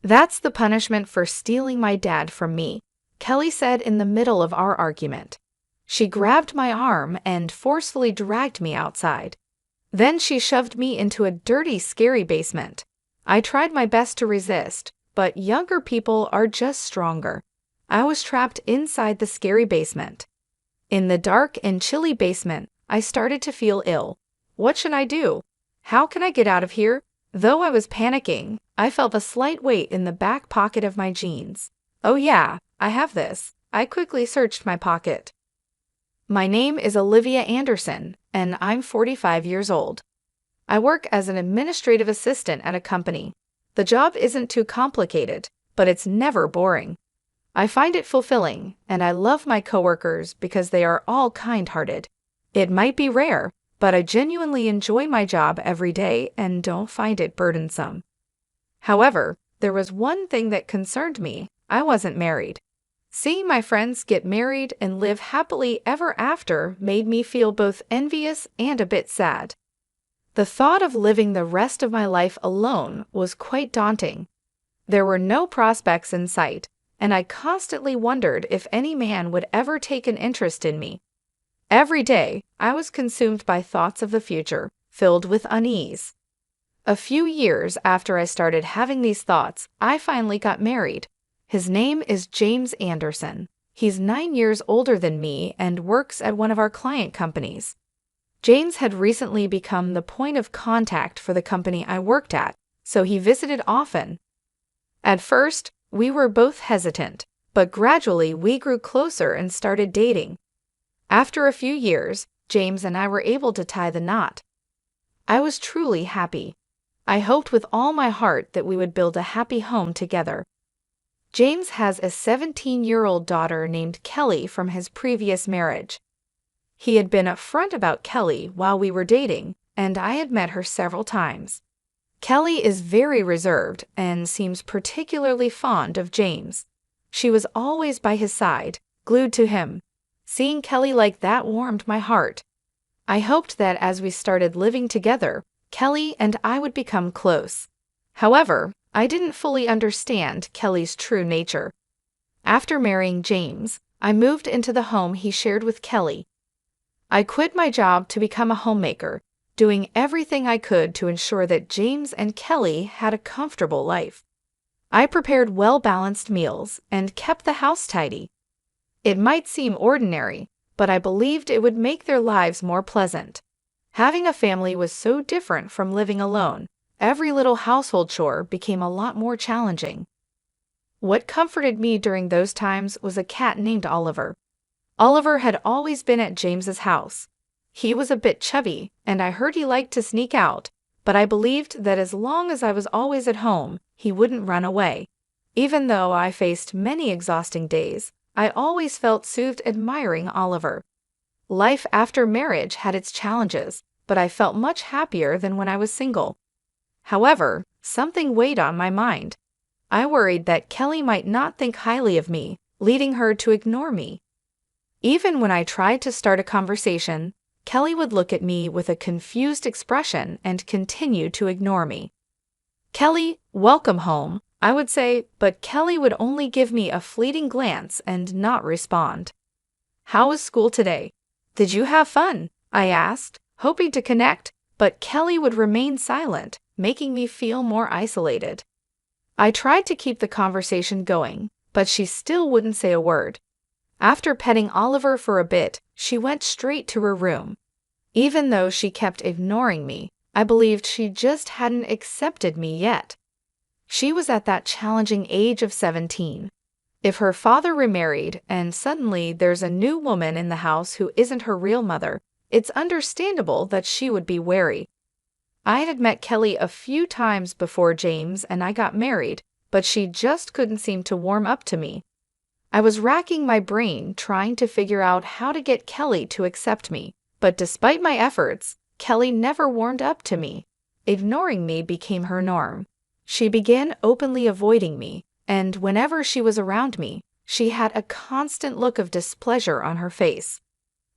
That's the punishment for stealing my dad from me, Kelly said in the middle of our argument. She grabbed my arm and forcefully dragged me outside. Then she shoved me into a dirty, scary basement. I tried my best to resist, but younger people are just stronger. I was trapped inside the scary basement. In the dark and chilly basement, I started to feel ill. What should I do? How can I get out of here? Though I was panicking, I felt a slight weight in the back pocket of my jeans. Oh yeah, I have this. I quickly searched my pocket. My name is Olivia Anderson, and I'm 45 years old. I work as an administrative assistant at a company. The job isn't too complicated, but it's never boring. I find it fulfilling, and I love my coworkers because they are all kind-hearted. It might be rare, but I genuinely enjoy my job every day and don't find it burdensome. However, there was one thing that concerned me. I wasn't married. Seeing my friends get married and live happily ever after made me feel both envious and a bit sad. The thought of living the rest of my life alone was quite daunting. There were no prospects in sight, and I constantly wondered if any man would ever take an interest in me. Every day, I was consumed by thoughts of the future, filled with unease. A few years after I started having these thoughts, I finally got married. His name is James Anderson. He's 9 years older than me and works at one of our client companies. James had recently become the point of contact for the company I worked at, so he visited often. At first, we were both hesitant, but gradually we grew closer and started dating. After a few years, James and I were able to tie the knot. I was truly happy. I hoped with all my heart that we would build a happy home together. James has a 17-year-old daughter named Kelly from his previous marriage. He had been upfront about Kelly while we were dating, and I had met her several times. Kelly is very reserved and seems particularly fond of James. She was always by his side, glued to him. Seeing Kelly like that warmed my heart. I hoped that as we started living together, Kelly and I would become close. However, I didn't fully understand Kelly's true nature. After marrying James, I moved into the home he shared with Kelly. I quit my job to become a homemaker, doing everything I could to ensure that James and Kelly had a comfortable life. I prepared well-balanced meals and kept the house tidy. It might seem ordinary, but I believed it would make their lives more pleasant. Having a family was so different from living alone. Every little household chore became a lot more challenging. What comforted me during those times was a cat named Oliver. Oliver had always been at James's house. He was a bit chubby, and I heard he liked to sneak out, but I believed that as long as I was always at home, he wouldn't run away. Even though I faced many exhausting days, I always felt soothed admiring Oliver. Life after marriage had its challenges, but I felt much happier than when I was single. However, something weighed on my mind. I worried that Kelly might not think highly of me, leading her to ignore me. Even when I tried to start a conversation, Kelly would look at me with a confused expression and continue to ignore me. "Kelly, welcome home," I would say, but Kelly would only give me a fleeting glance and not respond. "How was school today? Did you have fun?" I asked, hoping to connect, but Kelly would remain silent, making me feel more isolated. I tried to keep the conversation going, but she still wouldn't say a word. After petting Oliver for a bit, she went straight to her room. Even though she kept ignoring me, I believed she just hadn't accepted me yet. She was at that challenging age of 17. If her father remarried and suddenly there's a new woman in the house who isn't her real mother, it's understandable that she would be wary. I had met Kelly a few times before James and I got married, but she just couldn't seem to warm up to me. I was racking my brain trying to figure out how to get Kelly to accept me, but despite my efforts, Kelly never warmed up to me. Ignoring me became her norm. She began openly avoiding me, and whenever she was around me, she had a constant look of displeasure on her face.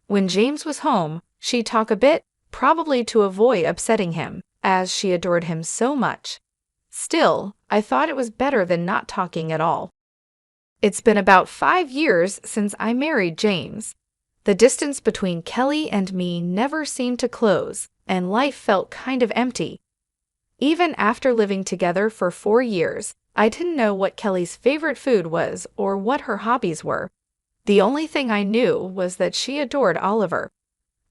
When James was home, she'd talk a bit, probably to avoid upsetting him, as she adored him so much. Still, I thought it was better than not talking at all. It's been about 5 years since I married James. The distance between Kelly and me never seemed to close, and life felt kind of empty. Even after living together for 4 years, I didn't know what Kelly's favorite food was or what her hobbies were. The only thing I knew was that she adored Oliver.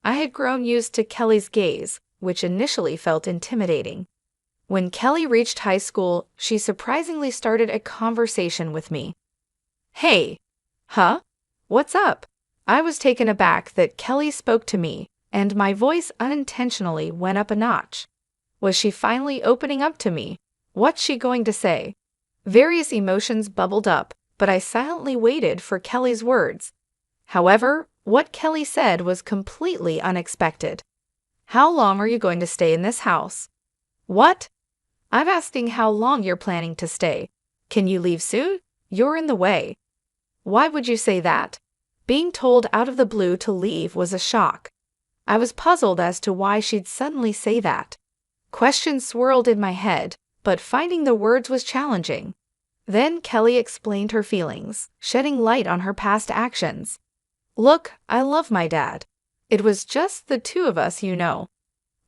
I had grown used to Kelly's gaze, which initially felt intimidating. When Kelly reached high school, she surprisingly started a conversation with me. "Hey." "Huh? What's up?" I was taken aback that Kelly spoke to me, and my voice unintentionally went up a notch. Was she finally opening up to me? What's she going to say? Various emotions bubbled up, but I silently waited for Kelly's words. However, what Kelly said was completely unexpected. "How long are you going to stay in this house?" "What?" "I'm asking how long you're planning to stay. Can you leave soon? You're in the way." Why would you say that? Being told out of the blue to leave was a shock. I was puzzled as to why she'd suddenly say that. Questions swirled in my head, but finding the words was challenging. Then Kelly explained her feelings, shedding light on her past actions. "Look, I love my dad. It was just the two of us, you know.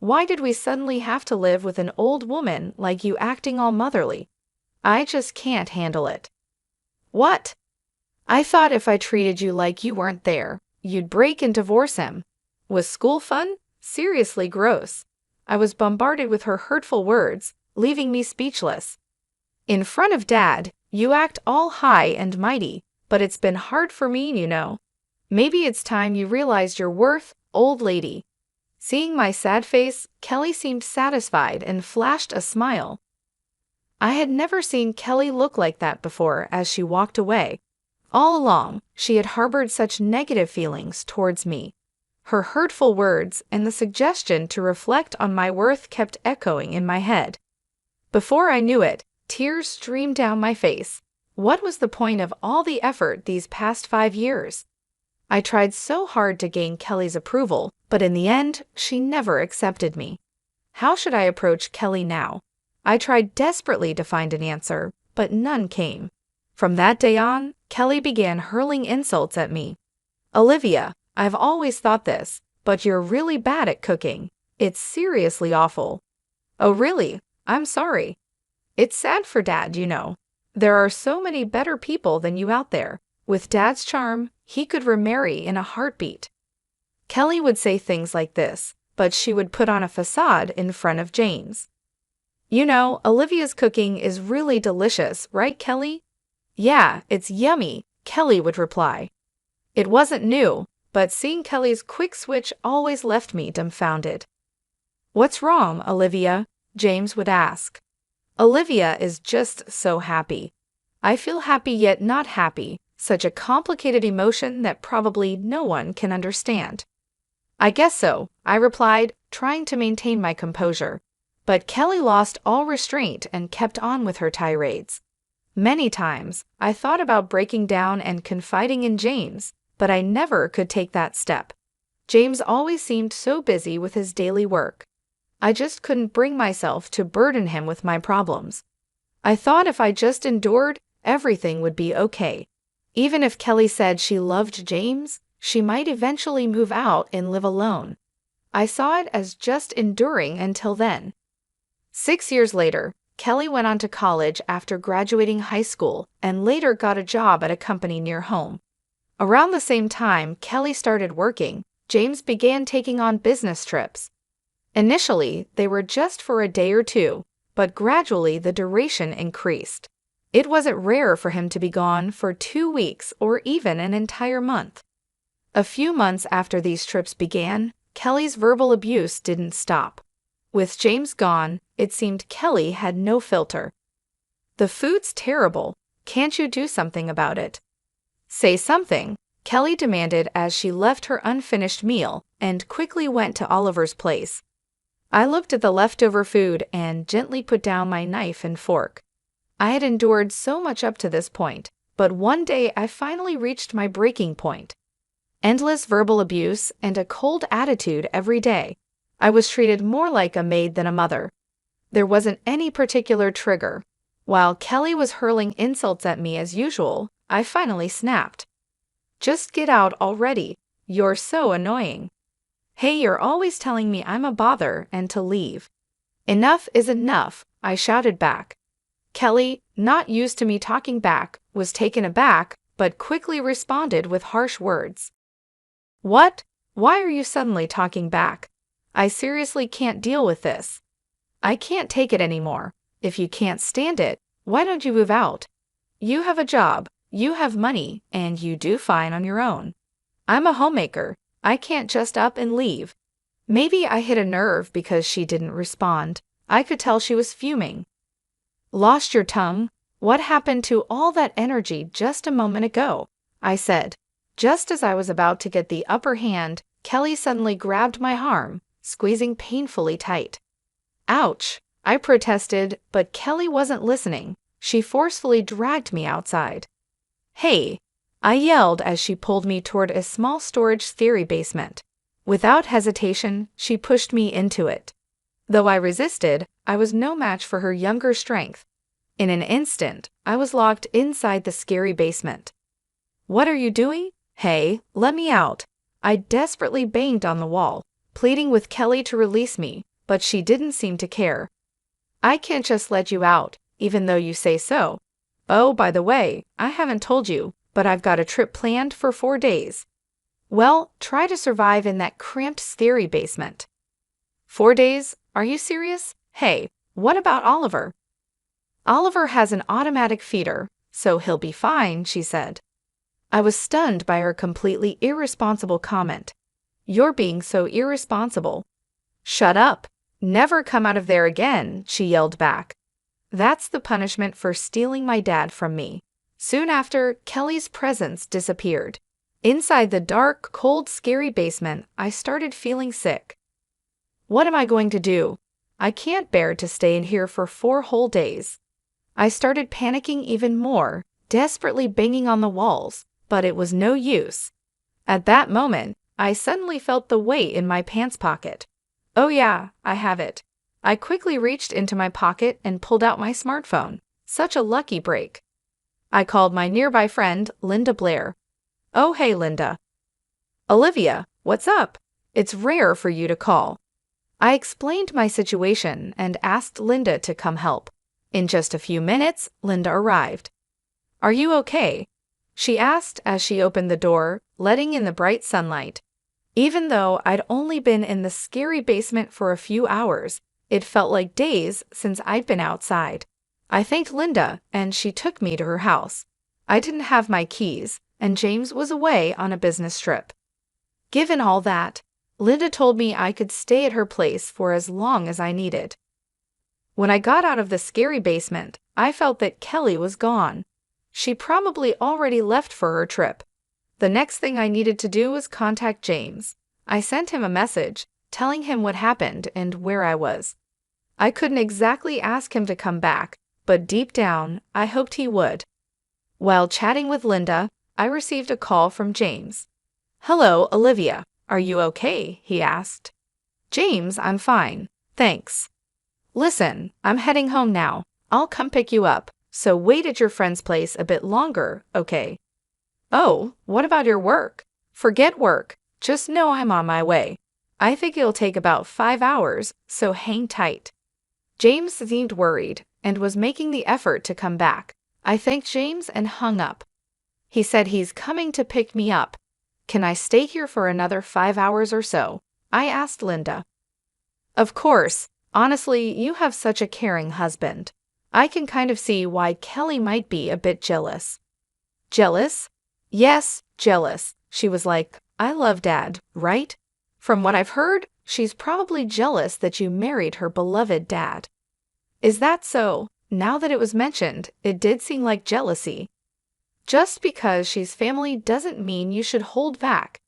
Why did we suddenly have to live with an old woman like you acting all motherly? I just can't handle it." "What?" "I thought if I treated you like you weren't there, you'd break and divorce him. Was school fun? Seriously gross." I was bombarded with her hurtful words, leaving me speechless. "In front of Dad, you act all high and mighty, but it's been hard for me, you know. Maybe it's time you realized your worth, old lady." Seeing my sad face, Kelly seemed satisfied and flashed a smile. I had never seen Kelly look like that before as she walked away. All along, she had harbored such negative feelings towards me. Her hurtful words and the suggestion to reflect on my worth kept echoing in my head. Before I knew it, tears streamed down my face. What was the point of all the effort these past 5 years? I tried so hard to gain Kelly's approval, but in the end, she never accepted me. How should I approach Kelly now? I tried desperately to find an answer, but none came. From that day on, Kelly began hurling insults at me. "Olivia, I've always thought this, but you're really bad at cooking. It's seriously awful." "Oh really? I'm sorry. It's sad for Dad, you know. There are so many better people than you out there. With Dad's charm, he could remarry in a heartbeat." Kelly would say things like this, but she would put on a facade in front of James. "You know, Olivia's cooking is really delicious, right, Kelly?" "Yeah, it's yummy," Kelly would reply. It wasn't new, but seeing Kelly's quick switch always left me dumbfounded. "What's wrong, Olivia?" James would ask. "Olivia is just so happy. I feel happy yet not happy, such a complicated emotion that probably no one can understand." "I guess so," I replied, trying to maintain my composure. But Kelly lost all restraint and kept on with her tirades. Many times, I thought about breaking down and confiding in James, but I never could take that step. James always seemed so busy with his daily work. I just couldn't bring myself to burden him with my problems. I thought if I just endured, everything would be okay. Even if Kelly said she loved James, she might eventually move out and live alone. I saw it as just enduring until then. 6 years later, Kelly went on to college after graduating high school and later got a job at a company near home. Around the same time Kelly started working, James began taking on business trips. Initially, they were just for a day or two, but gradually the duration increased. It wasn't rare for him to be gone for 2 weeks or even an entire month. A few months after these trips began, Kelly's verbal abuse didn't stop. With James gone, it seemed Kelly had no filter. "The food's terrible. Can't you do something about it?" "Say something," Kelly demanded as she left her unfinished meal and quickly went to Oliver's place. I looked at the leftover food and gently put down my knife and fork. I had endured so much up to this point, but one day I finally reached my breaking point. Endless verbal abuse and a cold attitude every day. I was treated more like a maid than a mother. There wasn't any particular trigger. While Kelly was hurling insults at me as usual, I finally snapped. Just get out already. You're so annoying. Hey, you're always telling me I'm a bother and to leave. Enough is enough, I shouted back. Kelly, not used to me talking back, was taken aback, but quickly responded with harsh words. What? Why are you suddenly talking back? I seriously can't deal with this. I can't take it anymore. If you can't stand it, why don't you move out? You have a job, you have money, and you do fine on your own. I'm a homemaker. I can't just up and leave. Maybe I hit a nerve because she didn't respond. I could tell she was fuming. Lost your tongue? What happened to all that energy just a moment ago? I said. Just as I was about to get the upper hand, Kelly suddenly grabbed my arm, squeezing painfully tight. Ouch! I protested, but Kelly wasn't listening. She forcefully dragged me outside. Hey! I yelled as she pulled me toward a small storage theory basement. Without hesitation, she pushed me into it. Though I resisted, I was no match for her younger strength. In an instant, I was locked inside the scary basement. What are you doing? Hey, let me out. I desperately banged on the wall, pleading with Kelly to release me, but she didn't seem to care. I can't just let you out, even though you say so. Oh, by the way, I haven't told you, but I've got a trip planned for 4 days. Well, try to survive in that cramped theory basement. 4 days? Are you serious? Hey, what about Oliver? Oliver has an automatic feeder, so he'll be fine, she said. I was stunned by her completely irresponsible comment. You're being so irresponsible. Shut up. Never come out of there again, she yelled back. That's the punishment for stealing my dad from me. Soon after, Kelly's presence disappeared. Inside the dark, cold, scary basement, I started feeling sick. What am I going to do? I can't bear to stay in here for 4 whole days. I started panicking even more, desperately banging on the walls, but it was no use. At that moment, I suddenly felt the weight in my pants pocket. Oh yeah, I have it. I quickly reached into my pocket and pulled out my smartphone. Such a lucky break. I called my nearby friend, Linda Blair. Oh hey Linda. Olivia, what's up? It's rare for you to call. I explained my situation and asked Linda to come help. In just a few minutes, Linda arrived. Are you okay? She asked as she opened the door, letting in the bright sunlight. Even though I'd only been in the scary basement for a few hours, it felt like days since I'd been outside. I thanked Linda, and she took me to her house. I didn't have my keys, and James was away on a business trip. Given all that, Linda told me I could stay at her place for as long as I needed. When I got out of the scary basement, I felt that Kelly was gone. She probably already left for her trip. The next thing I needed to do was contact James. I sent him a message, telling him what happened and where I was. I couldn't exactly ask him to come back, but deep down, I hoped he would. While chatting with Linda, I received a call from James. Hello, Olivia. Are you okay? He asked. James, I'm fine. Thanks. Listen, I'm heading home now. I'll come pick you up, so wait at your friend's place a bit longer, okay? Oh, what about your work? Forget work. Just know I'm on my way. I think it'll take about 5 hours, so hang tight. James seemed worried and was making the effort to come back. I thanked James and hung up. He said he's coming to pick me up. Can I stay here for another 5 hours or so? I asked Linda. Of course. Honestly, you have such a caring husband. I can kind of see why Kelly might be a bit jealous. Jealous? Yes, jealous. She was like, I love Dad, right? From what I've heard, she's probably jealous that you married her beloved dad. Is that so? Now that it was mentioned, it did seem like jealousy. Just because she's family doesn't mean you should hold back.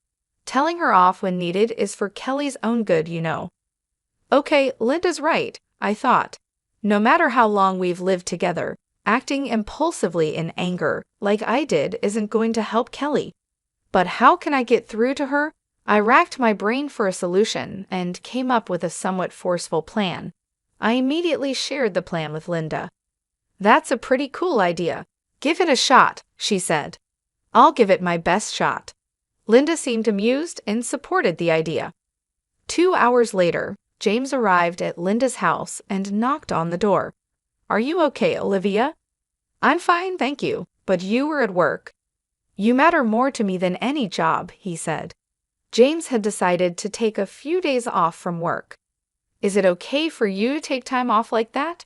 Telling her off when needed is for Kelly's own good, you know. Okay, Linda's right, I thought. No matter how long we've lived together, acting impulsively in anger, like I did, isn't going to help Kelly. But how can I get through to her? I racked my brain for a solution and came up with a somewhat forceful plan. I immediately shared the plan with Linda. "That's a pretty cool idea. Give it a shot," she said. "I'll give it my best shot." Linda seemed amused and supported the idea. 2 hours later, James arrived at Linda's house and knocked on the door. "Are you okay, Olivia?" "I'm fine, thank you, but you were at work." "You matter more to me than any job," he said. James had decided to take a few days off from work. "Is it okay for you to take time off like that?"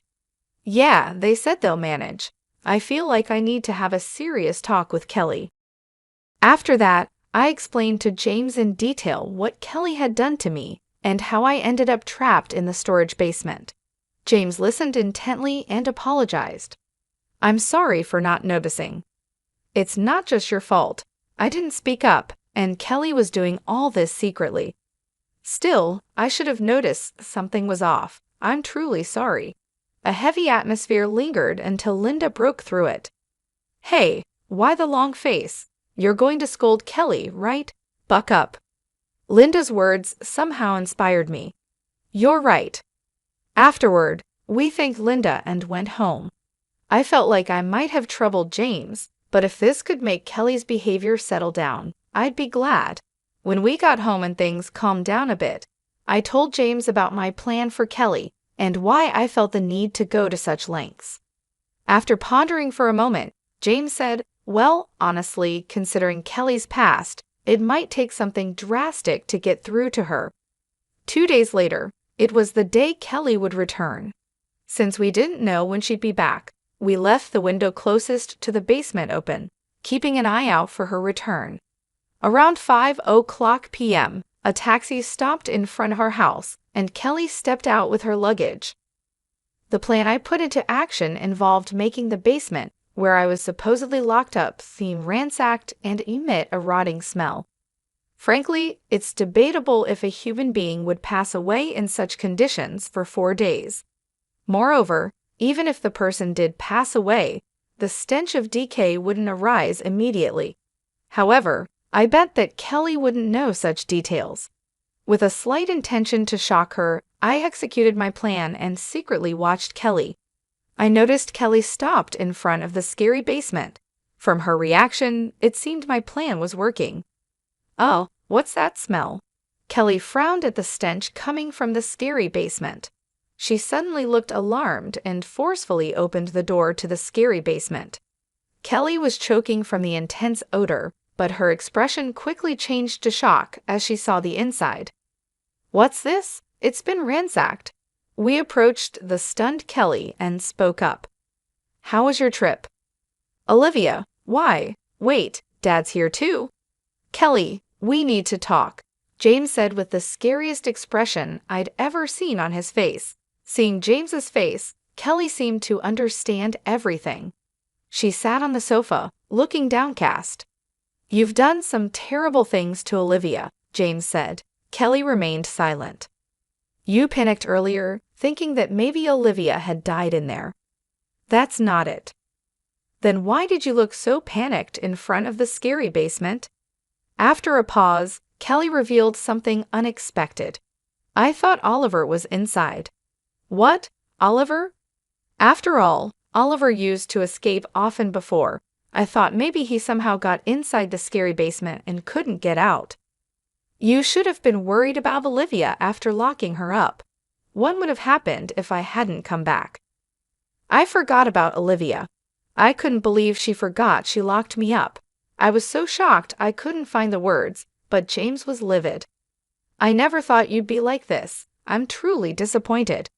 "Yeah, they said they'll manage. I feel like I need to have a serious talk with Kelly." After that, I explained to James in detail what Kelly had done to me and how I ended up trapped in the storage basement. James listened intently and apologized. "I'm sorry for not noticing. It's not just your fault. I didn't speak up, and Kelly was doing all this secretly. Still, I should have noticed something was off. I'm truly sorry." A heavy atmosphere lingered until Linda broke through it. "Hey, why the long face? You're going to scold Kelly, right? Buck up." Linda's words somehow inspired me. "You're right." Afterward, we thanked Linda and went home. I felt like I might have troubled James, but if this could make Kelly's behavior settle down, I'd be glad. When we got home and things calmed down a bit, I told James about my plan for Kelly and why I felt the need to go to such lengths. After pondering for a moment, James said, "Well, honestly, considering Kelly's past, it might take something drastic to get through to her." 2 days later, it was the day Kelly would return. Since we didn't know when she'd be back, we left the window closest to the basement open, keeping an eye out for her return. Around 5:00 p.m., a taxi stopped in front of our house, and Kelly stepped out with her luggage. The plan I put into action involved making the basement, where I was supposedly locked up, seem ransacked and emit a rotting smell. Frankly, it's debatable if a human being would pass away in such conditions for 4 days. Moreover, even if the person did pass away, the stench of decay wouldn't arise immediately. However, I bet that Kelly wouldn't know such details. With a slight intention to shock her, I executed my plan and secretly watched Kelly. I noticed Kelly stopped in front of the scary basement. From her reaction, it seemed my plan was working. "Oh, what's that smell?" Kelly frowned at the stench coming from the scary basement. She suddenly looked alarmed and forcefully opened the door to the scary basement. Kelly was choking from the intense odor, but her expression quickly changed to shock as she saw the inside. "What's this? It's been ransacked." We approached the stunned Kelly and spoke up. "How was your trip?" "Olivia, why? Wait, Dad's here too." "Kelly, we need to talk," James said with the scariest expression I'd ever seen on his face. Seeing James's face, Kelly seemed to understand everything. She sat on the sofa, looking downcast. "You've done some terrible things to Olivia," James said. Kelly remained silent. "You panicked earlier, thinking that maybe Olivia had died in there." "That's not it." "Then why did you look so panicked in front of the scary basement?" After a pause, Kelly revealed something unexpected. "I thought Oliver was inside." "What? Oliver?" "After all, Oliver used to escape often before. I thought maybe he somehow got inside the scary basement and couldn't get out." "You should have been worried about Olivia after locking her up. What would have happened if I hadn't come back?" "I forgot about Olivia. I couldn't believe she forgot she locked me up. I was so shocked I couldn't find the words, but James was livid. I never thought you'd be like this. I'm truly disappointed."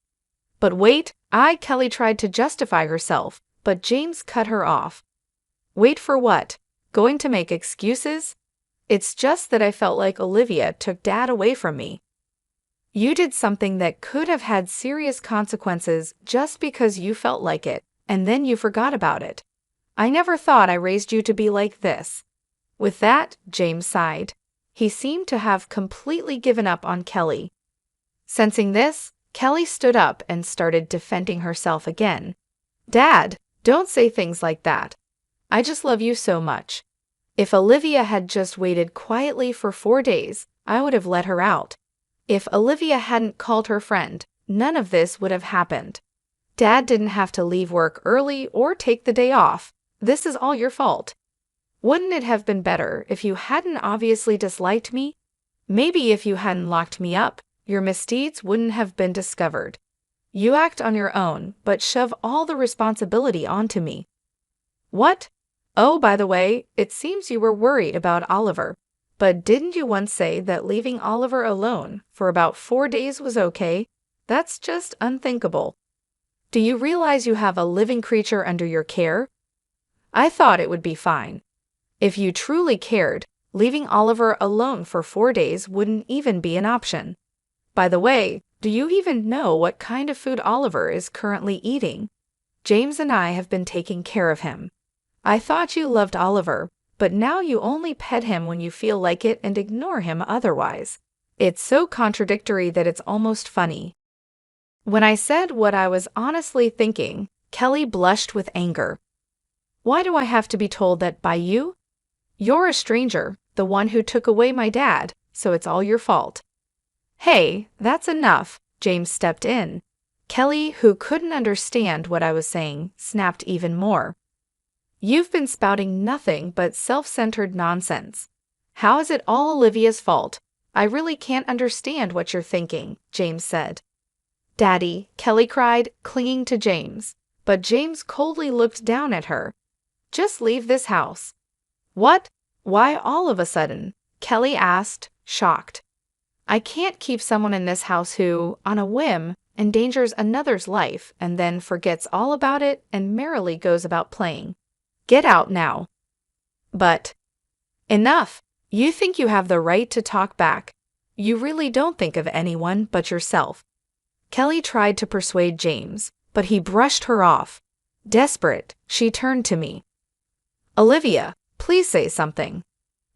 "But wait," Kelly tried to justify herself, but James cut her off. "Wait for what? Going to make excuses? It's just that I felt like Olivia took Dad away from me." "You did something that could have had serious consequences just because you felt like it, and then you forgot about it. I never thought I raised you to be like this." With that, James sighed. He seemed to have completely given up on Kelly. Sensing this, Kelly stood up and started defending herself again. "Dad, don't say things like that. I just love you so much. If Olivia had just waited quietly for 4 days, I would have let her out. If Olivia hadn't called her friend, none of this would have happened. Dad didn't have to leave work early or take the day off. This is all your fault. Wouldn't it have been better if you hadn't obviously disliked me? Maybe if you hadn't locked me up, your misdeeds wouldn't have been discovered. You act on your own, but shove all the responsibility onto me. What? Oh, by the way, it seems you were worried about Oliver. But didn't you once say that leaving Oliver alone for about 4 days was okay? That's just unthinkable. Do you realize you have a living creature under your care? I thought it would be fine. If you truly cared, leaving Oliver alone for 4 days wouldn't even be an option. By the way, do you even know what kind of food Oliver is currently eating? James and I have been taking care of him. I thought you loved Oliver, but now you only pet him when you feel like it and ignore him otherwise. It's so contradictory that it's almost funny. When I said what I was honestly thinking, Kelly blushed with anger. Why do I have to be told that by you? You're a stranger, the one who took away my dad, so it's all your fault. Hey, that's enough, James stepped in. Kelly, who couldn't understand what I was saying, snapped even more. You've been spouting nothing but self-centered nonsense. How is it all Olivia's fault? I really can't understand what you're thinking, James said. Daddy, Kelly cried, clinging to James. But James coldly looked down at her. Just leave this house. What? Why all of a sudden? Kelly asked, shocked. I can't keep someone in this house who, on a whim, endangers another's life and then forgets all about it and merrily goes about playing. Get out now. But enough. You think you have the right to talk back. You really don't think of anyone but yourself. Kelly tried to persuade James, but he brushed her off. Desperate, she turned to me. Olivia, please say something.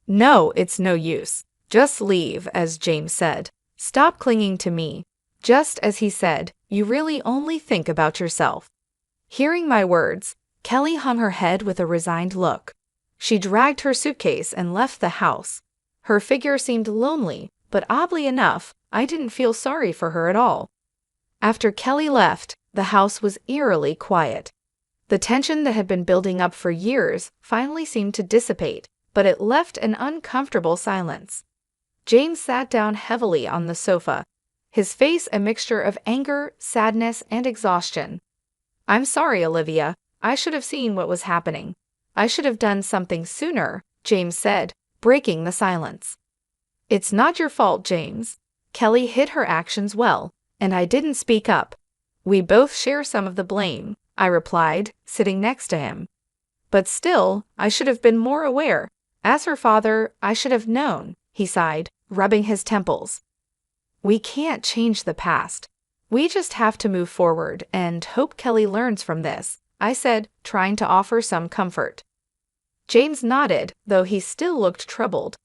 No, it's no use. Just leave, as James said. Stop clinging to me. Just as he said, you really only think about yourself. Hearing my words, Kelly hung her head with a resigned look. She dragged her suitcase and left the house. Her figure seemed lonely, but oddly enough, I didn't feel sorry for her at all. After Kelly left, the house was eerily quiet. The tension that had been building up for years finally seemed to dissipate, but it left an uncomfortable silence. James sat down heavily on the sofa, his face a mixture of anger, sadness, and exhaustion. I'm sorry, Olivia. I should have seen what was happening. I should have done something sooner, James said, breaking the silence. It's not your fault, James. Kelly hid her actions well, and I didn't speak up. We both share some of the blame, I replied, sitting next to him. But still, I should have been more aware. As her father, I should have known, he sighed, rubbing his temples. We can't change the past. We just have to move forward and hope Kelly learns from this, I said, trying to offer some comfort. James nodded, though he still looked troubled.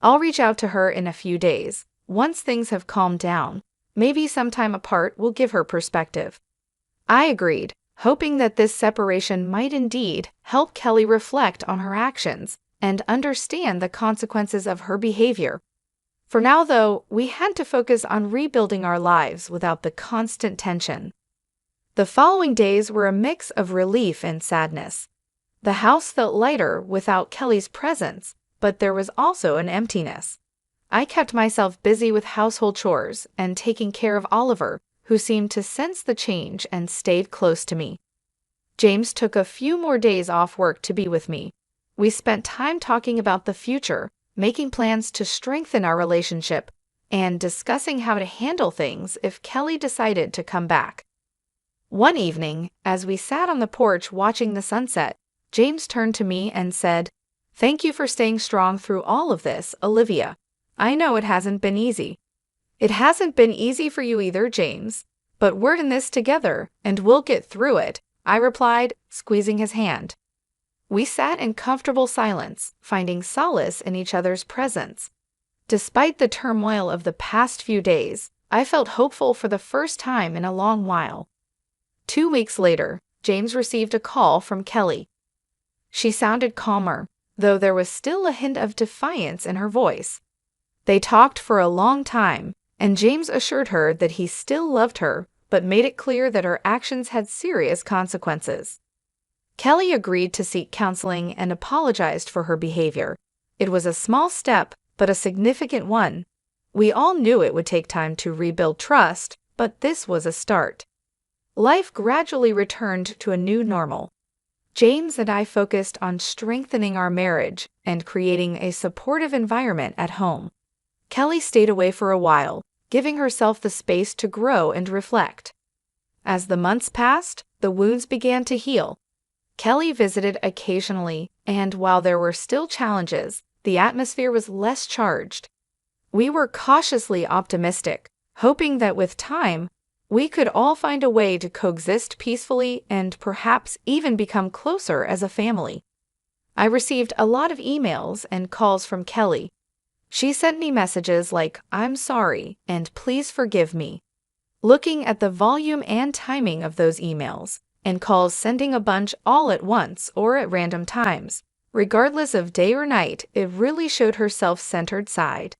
I'll reach out to her in a few days, once things have calmed down. Maybe some time apart will give her perspective. I agreed, hoping that this separation might indeed help Kelly reflect on her actions and understand the consequences of her behavior. For now, though, we had to focus on rebuilding our lives without the constant tension. The following days were a mix of relief and sadness. The house felt lighter without Kelly's presence, but there was also an emptiness. I kept myself busy with household chores and taking care of Oliver, who seemed to sense the change and stayed close to me. James took a few more days off work to be with me. We spent time talking about the future, making plans to strengthen our relationship, and discussing how to handle things if Kelly decided to come back. One evening, as we sat on the porch watching the sunset, James turned to me and said, "Thank you for staying strong through all of this, Olivia. I know it hasn't been easy." It hasn't been easy for you either, James. But we're in this together, and we'll get through it, I replied, squeezing his hand. We sat in comfortable silence, finding solace in each other's presence. Despite the turmoil of the past few days, I felt hopeful for the first time in a long while. 2 weeks later, James received a call from Kelly. She sounded calmer, though there was still a hint of defiance in her voice. They talked for a long time, and James assured her that he still loved her, but made it clear that her actions had serious consequences. Kelly agreed to seek counseling and apologized for her behavior. It was a small step, but a significant one. We all knew it would take time to rebuild trust, but this was a start. Life gradually returned to a new normal. James and I focused on strengthening our marriage and creating a supportive environment at home. Kelly stayed away for a while, giving herself the space to grow and reflect. As the months passed, the wounds began to heal. Kelly visited occasionally, and while there were still challenges, the atmosphere was less charged. We were cautiously optimistic, hoping that with time, we could all find a way to coexist peacefully and perhaps even become closer as a family. I received a lot of emails and calls from Kelly. She sent me messages like, "I'm sorry," and "Please forgive me." Looking at the volume and timing of those emails, and calls sending a bunch all at once or at random times, regardless of day or night, it really showed her self-centered side.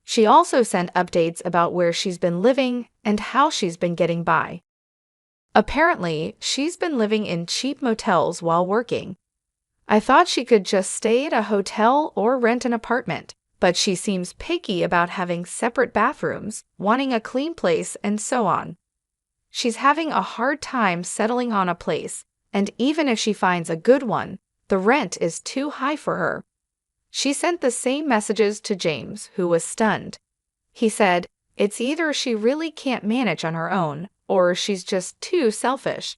She also sent updates about where she's been living and how she's been getting by. Apparently, she's been living in cheap motels while working. I thought she could just stay at a hotel or rent an apartment, but she seems picky about having separate bathrooms, wanting a clean place, and so on. She's having a hard time settling on a place, and even if she finds a good one, the rent is too high for her. She sent the same messages to James, who was stunned. He said, "It's either she really can't manage on her own, or she's just too selfish."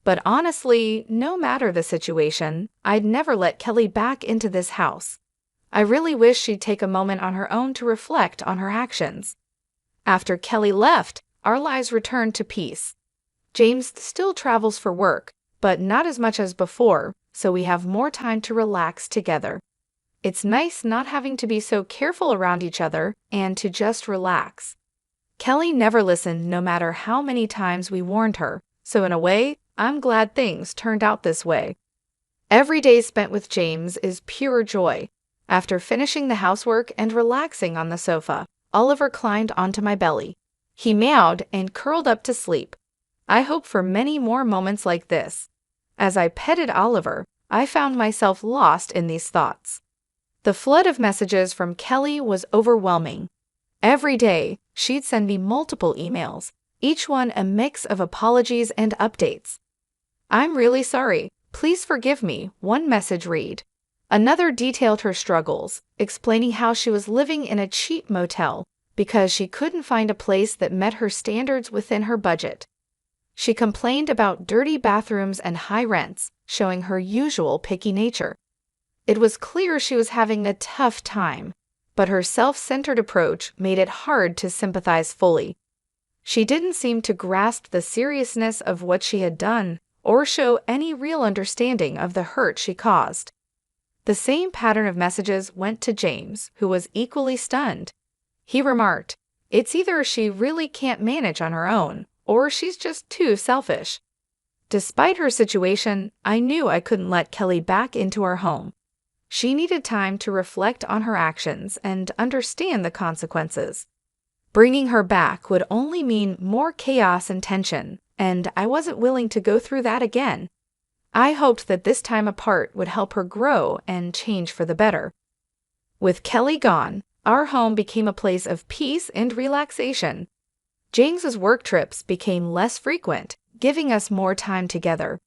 But honestly, no matter the situation, I'd never let Kelly back into this house. I really wish she'd take a moment on her own to reflect on her actions. After Kelly left, our lives returned to peace. James still travels for work, but not as much as before, so we have more time to relax together. It's nice not having to be so careful around each other and to just relax. Kelly never listened no matter how many times we warned her, so in a way, I'm glad things turned out this way. Every day spent with James is pure joy. After finishing the housework and relaxing on the sofa, Oliver climbed onto my belly. He meowed and curled up to sleep. I hope for many more moments like this. As I petted Oliver, I found myself lost in these thoughts. The flood of messages from Kelly was overwhelming. Every day, she'd send me multiple emails, each one a mix of apologies and updates. "I'm really sorry. Please forgive me," one message read. Another detailed her struggles, explaining how she was living in a cheap motel because she couldn't find a place that met her standards within her budget. She complained about dirty bathrooms and high rents, showing her usual picky nature. It was clear she was having a tough time, but her self-centered approach made it hard to sympathize fully. She didn't seem to grasp the seriousness of what she had done or show any real understanding of the hurt she caused. The same pattern of messages went to James, who was equally stunned. He remarked, "It's either she really can't manage on her own, or she's just too selfish." Despite her situation, I knew I couldn't let Kelly back into our home. She needed time to reflect on her actions and understand the consequences. Bringing her back would only mean more chaos and tension, and I wasn't willing to go through that again. I hoped that this time apart would help her grow and change for the better. With Kelly gone, our home became a place of peace and relaxation. James's work trips became less frequent, giving us more time together.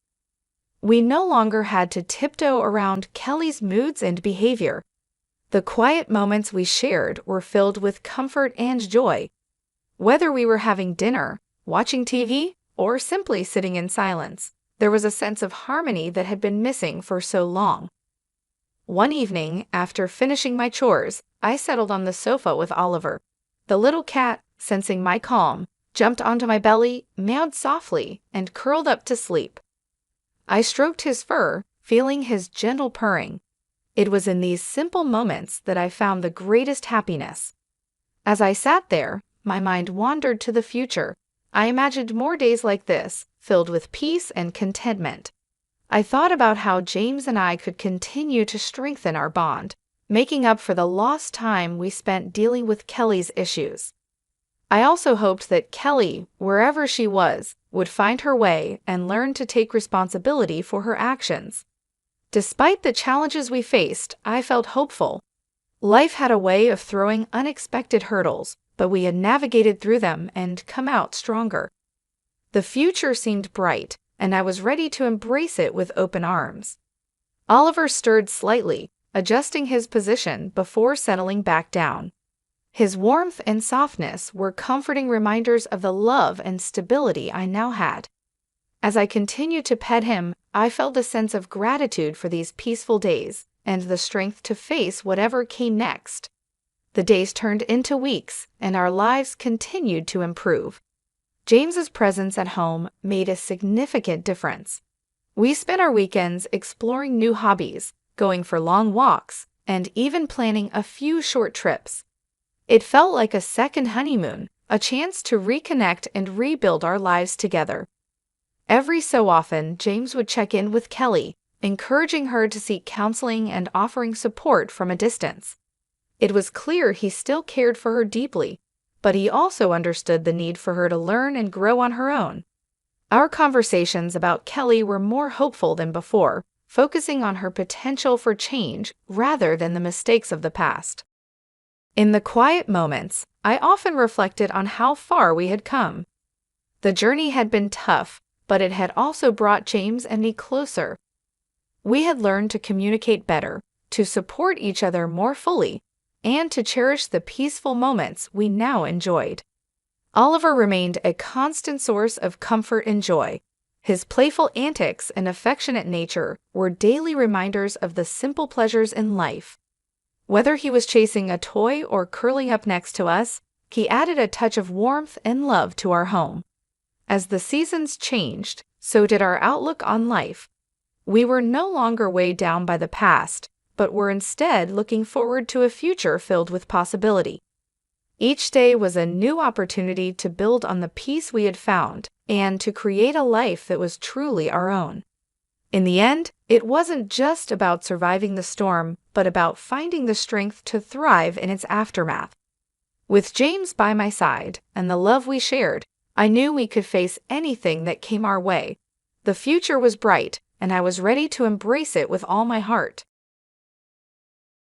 We no longer had to tiptoe around Kelly's moods and behavior. The quiet moments we shared were filled with comfort and joy. Whether we were having dinner, watching TV, or simply sitting in silence, there was a sense of harmony that had been missing for so long. One evening, after finishing my chores, I settled on the sofa with Oliver. The little cat, sensing my calm, jumped onto my belly, meowed softly, and curled up to sleep. I stroked his fur, feeling his gentle purring. It was in these simple moments that I found the greatest happiness. As I sat there, my mind wandered to the future. I imagined more days like this, filled with peace and contentment. I thought about how James and I could continue to strengthen our bond, making up for the lost time we spent dealing with Kelly's issues. I also hoped that Kelly, wherever she was, would find her way and learn to take responsibility for her actions. Despite the challenges we faced, I felt hopeful. Life had a way of throwing unexpected hurdles, but we had navigated through them and come out stronger. The future seemed bright, and I was ready to embrace it with open arms. Oliver stirred slightly, adjusting his position before settling back down. His warmth and softness were comforting reminders of the love and stability I now had. As I continued to pet him, I felt a sense of gratitude for these peaceful days and the strength to face whatever came next. The days turned into weeks, and our lives continued to improve. James's presence at home made a significant difference. We spent our weekends exploring new hobbies, going for long walks, and even planning a few short trips. It felt like a second honeymoon, a chance to reconnect and rebuild our lives together. Every so often, James would check in with Kelly, encouraging her to seek counseling and offering support from a distance. It was clear he still cared for her deeply, but he also understood the need for her to learn and grow on her own. Our conversations about Kelly were more hopeful than before, focusing on her potential for change rather than the mistakes of the past. In the quiet moments, I often reflected on how far we had come. The journey had been tough, but it had also brought James and me closer. We had learned to communicate better, to support each other more fully, and to cherish the peaceful moments we now enjoyed. Oliver remained a constant source of comfort and joy. His playful antics and affectionate nature were daily reminders of the simple pleasures in life. Whether he was chasing a toy or curling up next to us, he added a touch of warmth and love to our home. As the seasons changed, so did our outlook on life. We were no longer weighed down by the past, but were instead looking forward to a future filled with possibility. Each day was a new opportunity to build on the peace we had found and to create a life that was truly our own. In the end, it wasn't just about surviving the storm, but about finding the strength to thrive in its aftermath. With James by my side and the love we shared, I knew we could face anything that came our way. The future was bright, and I was ready to embrace it with all my heart.